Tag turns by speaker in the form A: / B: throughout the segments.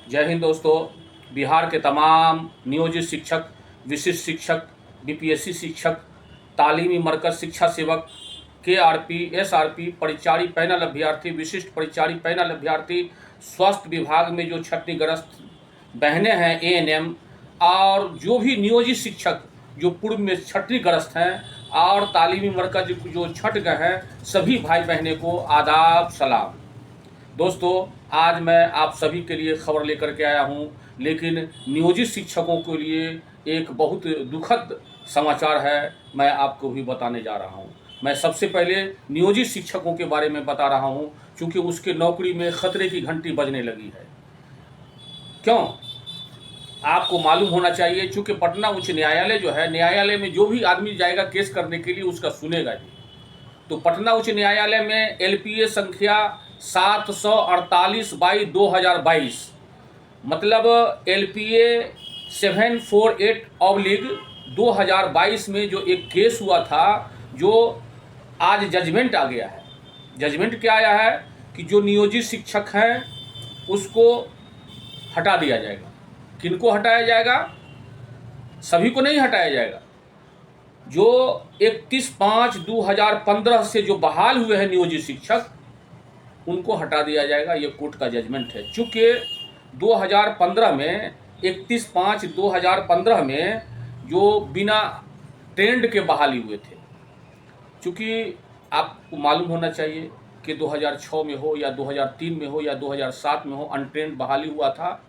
A: जय हिंद दोस्तों। बिहार के तमाम नियोजित शिक्षक, विशिष्ट शिक्षक, बीपीएससी शिक्षक, तालीमी मरकज शिक्षा सेवक, केआरपी, एसआरपी, परिचारी पैनल अभ्यर्थी, विशिष्ट परिचारी पैनल अभ्यर्थी, स्वास्थ्य विभाग में जो क्षतिग्रस्त बहनें हैं एएनएम, और जो भी नियोजित शिक्षक जो पूर्व में क्षतिग्रस्त हैं और तालीमी मरकज जो छट गए हैं, सभी भाई बहनें को आदाब सलाम। दोस्तों, आज मैं आप सभी के लिए खबर लेकर के आया हूं, लेकिन नियोजित शिक्षकों के लिए एक बहुत दुखद समाचार है, मैं आपको भी बताने जा रहा हूं। मैं सबसे पहले नियोजित शिक्षकों के बारे में बता रहा हूं, क्योंकि उसके नौकरी में खतरे की घंटी बजने लगी है। क्यों? आपको मालूम होना चाहिए, चूँकि पटना उच्च न्यायालय जो है, न्यायालय में जो भी आदमी जाएगा केस करने के लिए उसका सुनेगा जी। तो पटना उच्च न्यायालय में एलपीए संख्या 748/2022, मतलब एलपीए 748/2022 में जो एक केस हुआ था, जो आज जजमेंट आ गया है। जजमेंट क्या आया है कि जो नियोजित शिक्षक हैं उसको हटा दिया जाएगा। किनको हटाया जाएगा? सभी को नहीं हटाया जाएगा। जो 31/5/2015 से जो बहाल हुए हैं नियोजित शिक्षक, उनको हटा दिया जाएगा। ये कोर्ट का जजमेंट है। चूँकि 2015 में 31/5/2015 में जो बिना ट्रेंड के बहाली हुए थे, चूँकि आपको मालूम होना चाहिए कि 2006 में हो या 2003 में हो या 2007 में हो, अनट्रेंड बहाली हुआ था।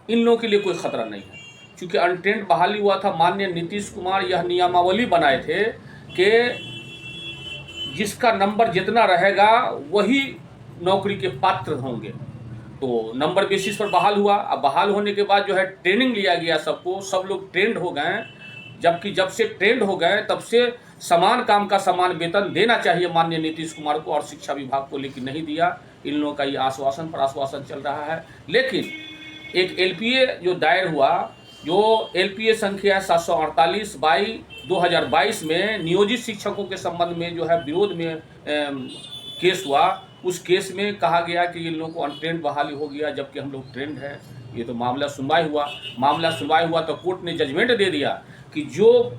A: इन लोगों के लिए कोई खतरा नहीं है, क्योंकि अनट्रेंड बहाली हुआ था। माननीय नीतीश कुमार यह नियमावली बनाए थे कि जिसका नंबर जितना रहेगा वही नौकरी के पात्र होंगे। तो नंबर बेसिस पर बहाल हुआ। अब बहाल होने के बाद जो है ट्रेनिंग लिया गया सबको, सब लोग ट्रेंड हो गए। जबकि जब से ट्रेंड हो गए तब से समान काम का समान वेतन देना चाहिए माननीय नीतीश कुमार को और शिक्षा विभाग को, लेकिन नहीं दिया। इन लोगों का ये आश्वासन पर आश्वासन चल रहा है। लेकिन एक एलपीए जो दायर हुआ, जो एलपीए संख्या 748/2022 में नियोजित शिक्षकों के संबंध में जो है विरोध में केस हुआ, उस केस में कहा गया कि इन लोगों को अनट्रेंड बहाली हो गया, जबकि हम लोग ट्रेंड है। ये तो मामला सुनवाई हुआ तो कोर्ट ने जजमेंट दे दिया कि जो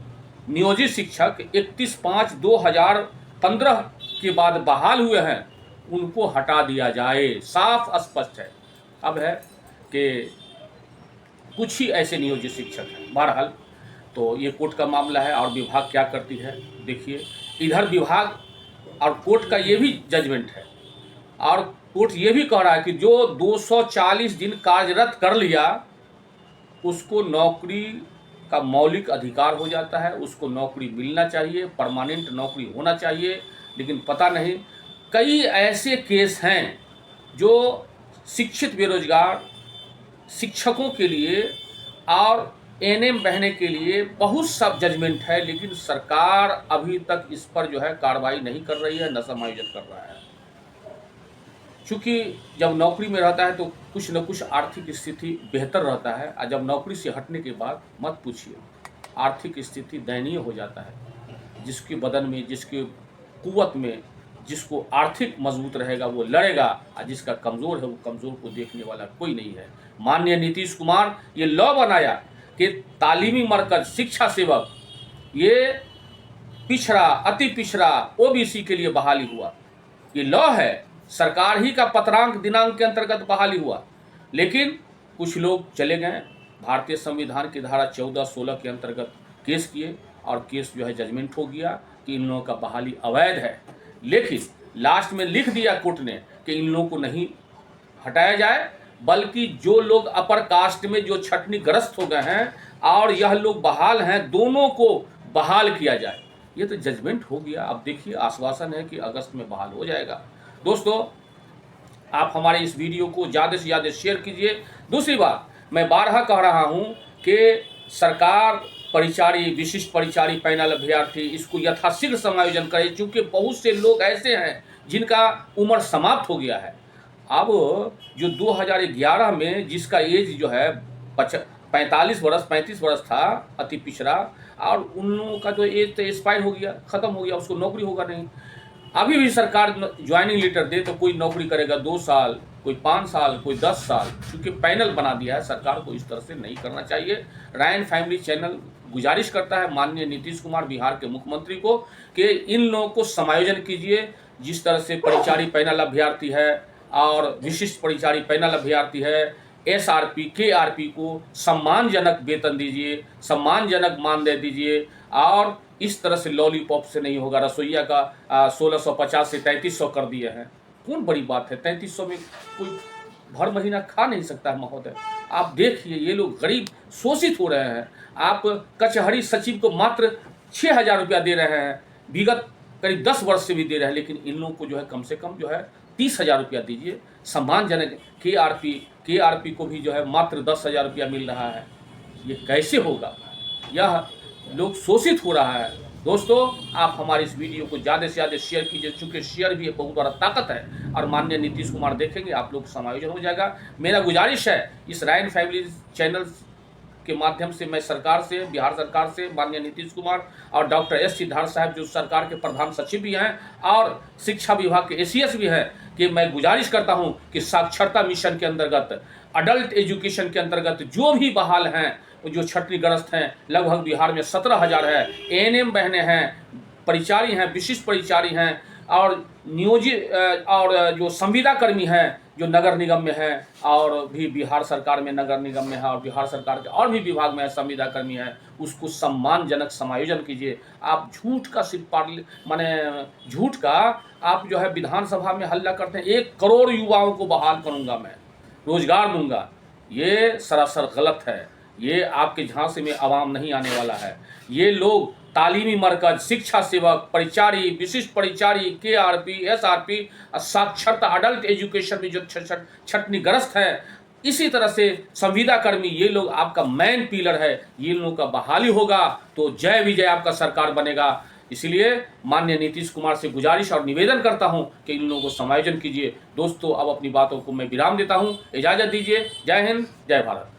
A: नियोजित शिक्षक 31/5/2015 के बाद बहाल हुए हैं उनको हटा दिया जाए। साफ स्पष्ट है। अब है कि कुछ ही ऐसे नियोजित शिक्षक हैं। बहरहाल तो ये कोर्ट का मामला है और विभाग क्या करती है देखिए। इधर विभाग और कोर्ट का ये भी जजमेंट है, और कोर्ट ये भी कह रहा है कि जो 240 दिन कार्यरत कर लिया उसको नौकरी का मौलिक अधिकार हो जाता है, उसको नौकरी मिलना चाहिए, परमानेंट नौकरी होना चाहिए। लेकिन पता नहीं, कई ऐसे केस हैं जो शिक्षित बेरोजगार शिक्षकों के लिए और एएनएम बहने के लिए बहुत सब जजमेंट है, लेकिन सरकार अभी तक इस पर जो है कार्रवाई नहीं कर रही है, न समायोजन कर रहा है। चूँकि जब नौकरी में रहता है तो कुछ न कुछ आर्थिक स्थिति बेहतर रहता है, और जब नौकरी से हटने के बाद मत पूछिए, आर्थिक स्थिति दयनीय हो जाता है। जिसके बदन में, जिसके कुव्वत में, जिसको आर्थिक मजबूत रहेगा वो लड़ेगा, और जिसका कमज़ोर है वो कमज़ोर को देखने वाला कोई नहीं है। माननीय नीतीश कुमार ये लॉ बनाया कि तालीमी मरकज शिक्षा सेवक, ये पिछड़ा, अति पिछड़ा ओबीसी के लिए बहाली हुआ। ये लॉ है, सरकार ही का पत्रांक दिनांक के अंतर्गत बहाली हुआ। लेकिन कुछ लोग चले गए, भारतीय संविधान की धारा 14-16 के अंतर्गत केस किए, और केस जो है जजमेंट हो गया कि इन लोगों का बहाली अवैध है। लेकिन लास्ट में लिख दिया कोर्ट ने कि इन लोगों को नहीं हटाया जाए, बल्कि जो लोग अपर कास्ट में जो छटनीग्रस्त हो गए हैं और यह लोग बहाल हैं, दोनों को बहाल किया जाए। ये तो जजमेंट हो गया। अब देखिए, आश्वासन है कि अगस्त में बहाल हो जाएगा। दोस्तों, आप हमारे इस वीडियो को ज़्यादा से ज़्यादा शेयर कीजिए। दूसरी बात, मैं बारहा कह रहा हूँ कि सरकार परिचारी, विशिष्ट परिचारी पैनल अभ्यर्थी, इसको यथाशीघ्र समायोजन करे, क्योंकि बहुत से लोग ऐसे हैं जिनका उम्र समाप्त हो गया है। अब जो 2011 में जिसका एज जो है 35 वर्ष था, अति पिछड़ा, और उन लोगों का जो एज तो एक्सपायर हो गया, ख़त्म हो गया, उसको नौकरी होगा नहीं। अभी भी सरकार ज्वाइनिंग लेटर दे तो कोई नौकरी करेगा 2 साल, कोई 5 साल, कोई 10 साल, क्योंकि पैनल बना दिया है। सरकार को इस तरह से नहीं करना चाहिए। रायन फैमिली चैनल गुजारिश करता है माननीय नीतीश कुमार बिहार के मुख्यमंत्री को कि इन लोगों को समायोजन कीजिए। जिस तरह से परिचारी पैनल अभ्यर्थी है और विशिष्ट परिचारी पैनल अभ्यर्थी है, SRP, KRP को सम्मानजनक वेतन दीजिए, सम्मानजनक मानदेय दीजिए। और इस तरह से लॉलीपॉप से नहीं होगा। रसोईया का 1650 से 3300 कर दिए हैं। कौन बड़ी बात है? 3300 में कोई भर महीना खा नहीं सकता है महोदय। आप देखिए, ये लोग गरीब शोषित हो रहे हैं। आप कचहरी सचिव को मात्र 6000 रुपया दे रहे हैं, विगत करीब 10 वर्ष से भी दे रहे हैं, लेकिन इन लोगों को जो है कम से कम जो है 30,000 रुपया दीजिए। सम्मानजनक KRP को भी जो है मात्र 10,000 रुपया मिल रहा है। ये कैसे होगा? यह लोग शोषित हो रहा है। दोस्तों, आप हमारी इस वीडियो को ज़्यादा से ज़्यादा शेयर कीजिए, चूँकि शेयर भी एक बहुत बड़ा ताकत है। और माननीय नीतीश कुमार देखेंगे, आप लोग समायोजन हो जाएगा। मेरा गुजारिश है, इस रायन फैमिली चैनल के माध्यम से मैं सरकार से, बिहार सरकार से, माननीय नीतीश कुमार और डॉक्टर S सिद्धार्थ साहब जो सरकार के प्रधान सचिव भी हैं और शिक्षा विभाग के ACS भी हैं, कि मैं गुजारिश करता हूं कि साक्षरता मिशन के अंतर्गत, अडल्ट एजुकेशन के अंतर्गत जो भी बहाल हैं, जो छटनी ग्रस्त हैं, लगभग बिहार में 17,000 है। ANM बहनें हैं, परिचारी हैं, विशिष्ट परिचारी हैं और नियोजित और जो संविदा कर्मी हैं जो नगर निगम में है और भी बिहार सरकार में नगर निगम में है और बिहार सरकार के और भी विभाग में है, संविदा कर्मी है, उसको सम्मानजनक समायोजन कीजिए। आप झूठ का सिर्फ माने झूठ का आप जो है विधानसभा में हल्ला करते हैं। 1 करोड़ युवाओं को बहाल करूंगा, मैं रोजगार दूंगा। ये सरासर गलत है। ये आपके झांसे में आवाम नहीं आने वाला है। ये लोग तालीमी मरकज, शिक्षा सेवक, परिचारी, विशिष्ट परिचारी, KRP, SRP, साक्षरता अडल्ट एजुकेशन में जो छटनी ग्रस्त है, इसी तरह से संविदा कर्मी, ये लोग आपका मेन पिलर है। ये लोगों का बहाली होगा तो जय विजय आपका सरकार बनेगा। इसलिए माननीय नीतीश कुमार से गुजारिश और निवेदन करता हूं कि इन लोगों को समायोजन कीजिए। दोस्तों, अब अपनी बातों को मैं विराम देता हूं। इजाज़त दीजिए। जय हिंद, जय भारत।